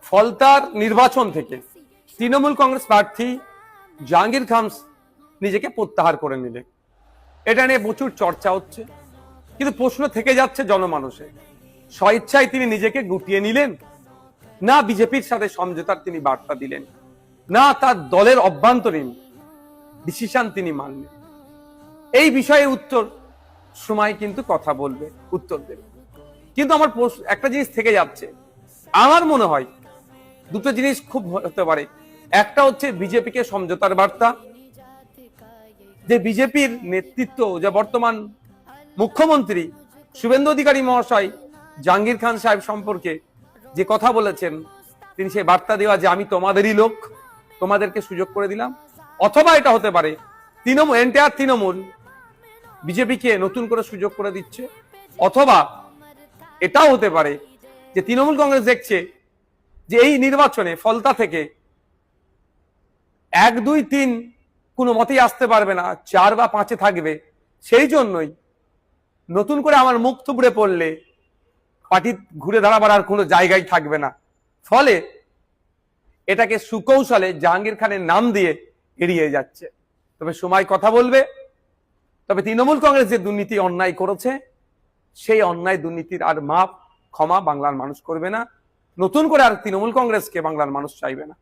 ফলতার নির্বাচন থেকে তৃণমূল কংগ্রেস প্রার্থী জাহাঙ্গীর খান নিজেকে প্রত্যাহার করে নিলেন। এটা নিয়ে প্রচুর চর্চা হচ্ছে, কিন্তু প্রশ্ন থেকে যাচ্ছে জনমানসে, স্বইচ্ছায় তিনি নিজেকে গুটিয়ে নিলেন, না বিজেপির সাথে সমঝোতার তিনি বার্তা দিলেন, না তার দলের অভ্যন্তরীণ ডিসিশন তিনি মানলেন? এই বিষয়ে উত্তর সময় কিন্তু কথা বলবে, উত্তর দেবে। কিন্তু আমার একটা জিনিস থেকে যাচ্ছে, আমার মনে হয় দুটো জিনিস খুব হতে পারে। একটা হচ্ছে বিজেপিকে সমঝোতার বার্তা, যে বিজেপির নেতৃত্ব, যে বর্তমান মুখ্যমন্ত্রী শুভেন্দু অধিকারী মহাশয় জাহাঙ্গীর খান সাহেব সম্পর্কে যে কথা বলেছেন, তিনি সেই বার্তা দেওয়া যে আমি তোমাদেরই লোক, তোমাদেরকে সুযোগ করে দিলাম। অথবা এটা হতে পারে তৃণমূল বিজেপিকে নতুন করে সুযোগ করে দিচ্ছে। অথবা এটাও হতে পারে যে তৃণমূল কংগ্রেস দেখছে যে এই নির্বাচনে ফলতা থেকে 1, 2, 3 কোনো মতেই আসতে পারবে না, 4 বা 5-এ থাকবে। সেই জন্যই নতুন করে আমার মুখ থুবড়ে পড়লে পার্টি ঘুরে দাঁড়াবার আর কোনো জায়গায় থাকবে না। ফলে এটাকে সুকৌশলে জাহাঙ্গীর খানের নাম দিয়ে এড়িয়ে যাচ্ছে। তবে সময় কথা বলবে। তবে তৃণমূল কংগ্রেস যে দুর্নীতি অন্যায় করেছে, সেই অন্যায় দুর্নীতির আর মাপ ক্ষমা বাংলার মানুষ করবে না। নতুন করে আর তৃণমূল কংগ্রেসকে বাংলার মানুষ চাইবে না।